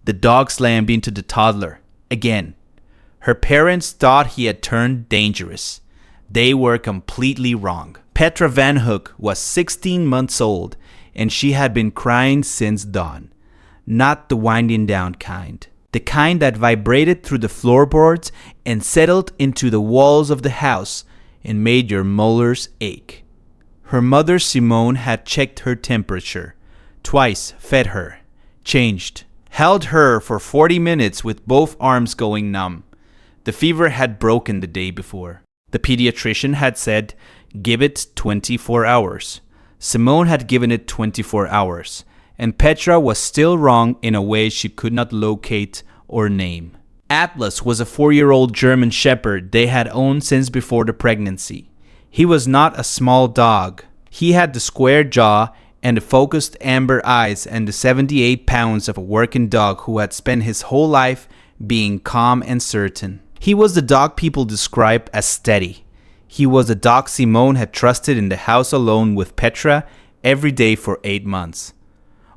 The dog slammed into the toddler. Again. Her parents thought he had turned dangerous. They were completely wrong. Petra Van Hook was 16 months old, and she had been crying since dawn. Not the winding down kind. The kind that vibrated through the floorboards and settled into the walls of the house and made your molars ache. Her mother Simone had checked her temperature, twice fed her, changed, held her for 40 minutes with both arms going numb. The fever had broken the day before. The pediatrician had said, give it 24 hours. Simone had given it 24 hours, and Petra was still wrong in a way she could not locate or name. Atlas was a 4-year-old German shepherd they had owned since before the pregnancy. He was not a small dog. He had the square jaw and the focused amber eyes and the 78 pounds of a working dog who had spent his whole life being calm and certain. He was the dog people describe as steady. He was the dog Simone had trusted in the house alone with Petra every day for 8 months.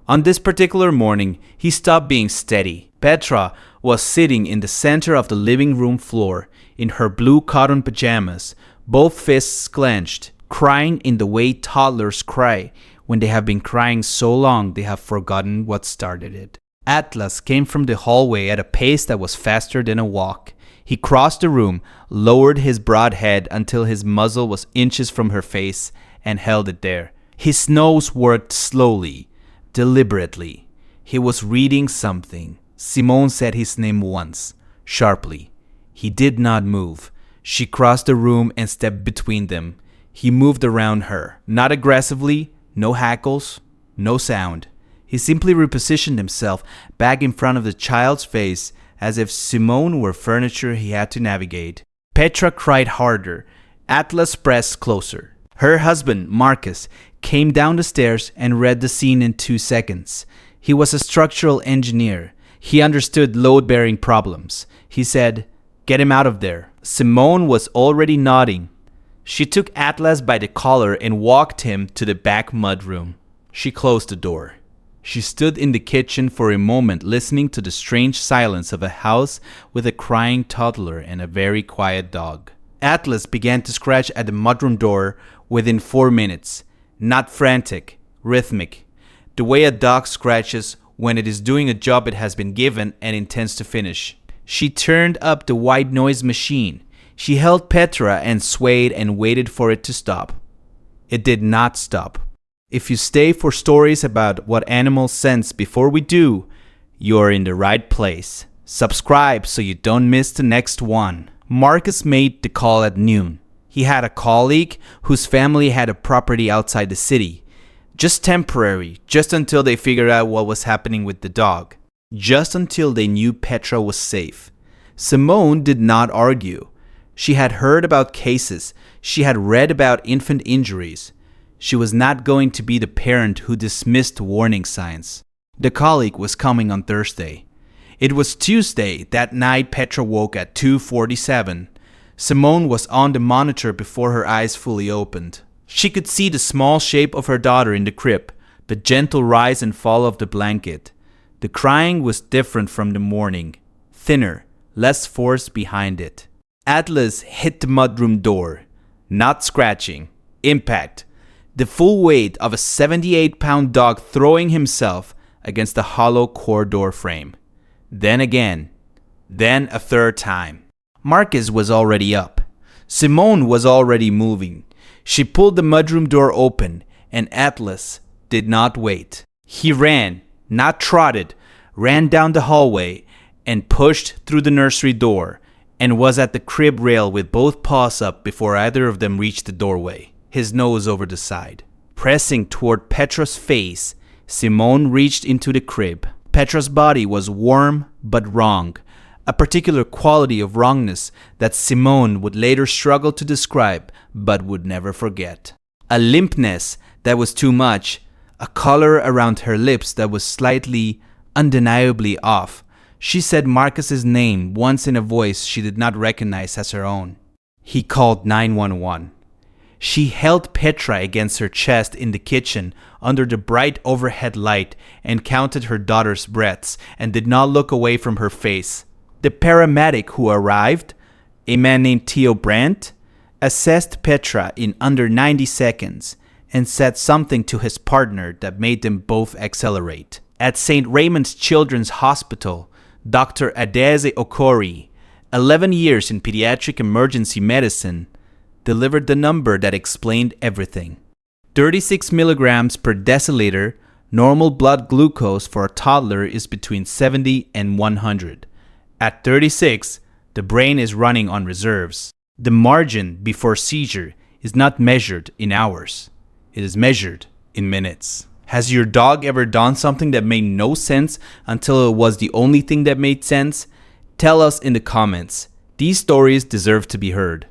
On this particular morning, he stopped being steady. Petra was sitting in the center of the living room floor in her blue cotton pajamas, both fists clenched, crying in the way toddlers cry when they have been crying so long they have forgotten what started it. Atlas came from the hallway at a pace that was faster than a walk. He crossed the room, lowered his broad head until his muzzle was inches from her face, and held it there. His nose worked slowly, deliberately. He was reading something. Simone said his name once, sharply. He did not move. She crossed the room and stepped between them. He moved around her, not aggressively, no hackles, no sound. He simply repositioned himself back in front of the child's face as if Simone were furniture he had to navigate. Petra cried harder. Atlas pressed closer. Her husband, Marcus, came down the stairs and read the scene in 2 seconds. He was a structural engineer. He understood load-bearing problems. He said, "Get him out of there." Simone was already nodding. She took Atlas by the collar and walked him to the back mudroom. She closed the door. She stood in the kitchen for a moment listening to the strange silence of a house with a crying toddler and a very quiet dog. Atlas began to scratch at the mudroom door within 4 minutes. Not frantic, rhythmic. The way a dog scratches when it is doing a job it has been given and intends to finish. She turned up the white noise machine. She held Petra and swayed and waited for it to stop. It did not stop. If you stay for stories about what animals sense before we do, you're in the right place. Subscribe so you don't miss the next one. Marcus made the call at noon. He had a colleague whose family had a property outside the city. Just temporary, just until they figured out what was happening with the dog. Just until they knew Petra was safe. Simone did not argue. She had heard about cases. She had read about infant injuries. She was not going to be the parent who dismissed warning signs. The colleague was coming on Thursday. It was Tuesday. That night Petra woke at 2:47. Simone was on the monitor before her eyes fully opened. She could see the small shape of her daughter in the crib, the gentle rise and fall of the blanket. The crying was different from the morning, thinner, less force behind it. Atlas hit the mudroom door. Not scratching. Impact. The full weight of a 78-pound dog throwing himself against the hollow core door frame. Then again. Then a third time. Marcus was already up. Simone was already moving. She pulled the mudroom door open, and Atlas did not wait. He ran, not trotted, ran down the hallway and pushed through the nursery door and was at the crib rail with both paws up before either of them reached the doorway, his nose over the side. Pressing toward Petra's face, Simone reached into the crib. Petra's body was warm but wrong, a particular quality of wrongness that Simone would later struggle to describe but would never forget. A limpness that was too much, a color around her lips that was slightly, undeniably off. She said Marcus's name once in a voice she did not recognize as her own. He called 911. She held Petra against her chest in the kitchen under the bright overhead light and counted her daughter's breaths and did not look away from her face. The paramedic who arrived, a man named Theo Brandt, assessed Petra in under 90 seconds and said something to his partner that made them both accelerate. At St. Raymond's Children's Hospital, Dr. Adeze Okori, 11 years in pediatric emergency medicine, delivered the number that explained everything. 36 milligrams per deciliter, normal blood glucose for a toddler is between 70 and 100. At 36, the brain is running on reserves. The margin before seizure is not measured in hours. It is measured in minutes. Has your dog ever done something that made no sense until it was the only thing that made sense? Tell us in the comments. These stories deserve to be heard.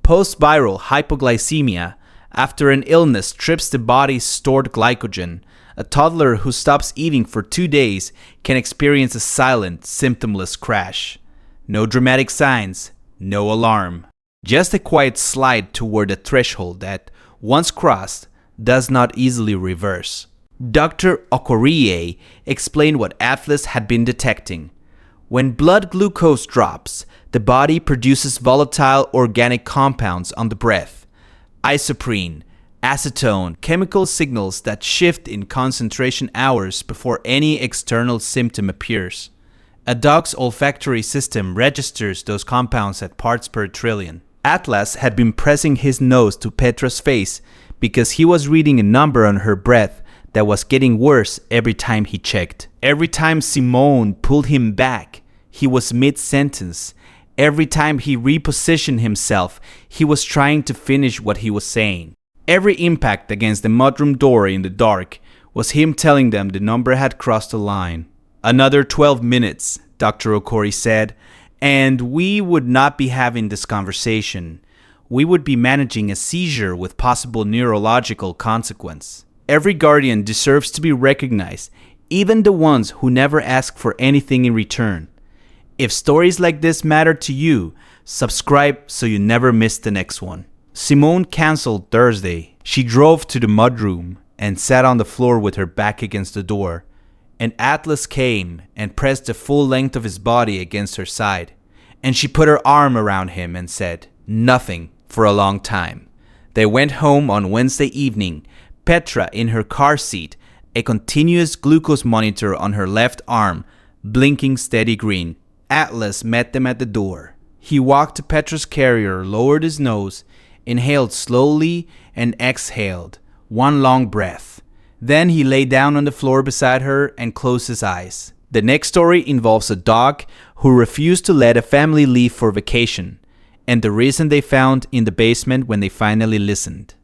Post-viral hypoglycemia. After an illness strips the body's stored glycogen, a toddler who stops eating for 2 days can experience a silent, symptomless crash. No dramatic signs, no alarm. Just a quiet slide toward a threshold that, once crossed, does not easily reverse. Dr. Okorie explained what Atlas had been detecting. When blood glucose drops, the body produces volatile organic compounds on the breath. Isoprene, acetone, chemical signals that shift in concentration hours before any external symptom appears. A dog's olfactory system registers those compounds at parts per trillion. Atlas had been pressing his nose to Petra's face because he was reading a number on her breath that was getting worse every time he checked. Every time Simone pulled him back, he was mid-sentence. Every time he repositioned himself, he was trying to finish what he was saying. Every impact against the mudroom door in the dark was him telling them the number had crossed the line. Another 12 minutes, Dr. Okori said, and we would not be having this conversation. We would be managing a seizure with possible neurological consequence. Every guardian deserves to be recognized, even the ones who never ask for anything in return. If stories like this matter to you, subscribe so you never miss the next one. Simone canceled Thursday. She drove to the mudroom and sat on the floor with her back against the door. And Atlas came and pressed the full length of his body against her side. And she put her arm around him and said nothing for a long time. They went home on Wednesday evening, Petra in her car seat, a continuous glucose monitor on her left arm, blinking steady green. Atlas met them at the door. He walked to Petra's carrier, lowered his nose, inhaled slowly, and exhaled, one long breath. Then he lay down on the floor beside her and closed his eyes. The next story involves a dog who refused to let a family leave for vacation, and the reason they found in the basement when they finally listened.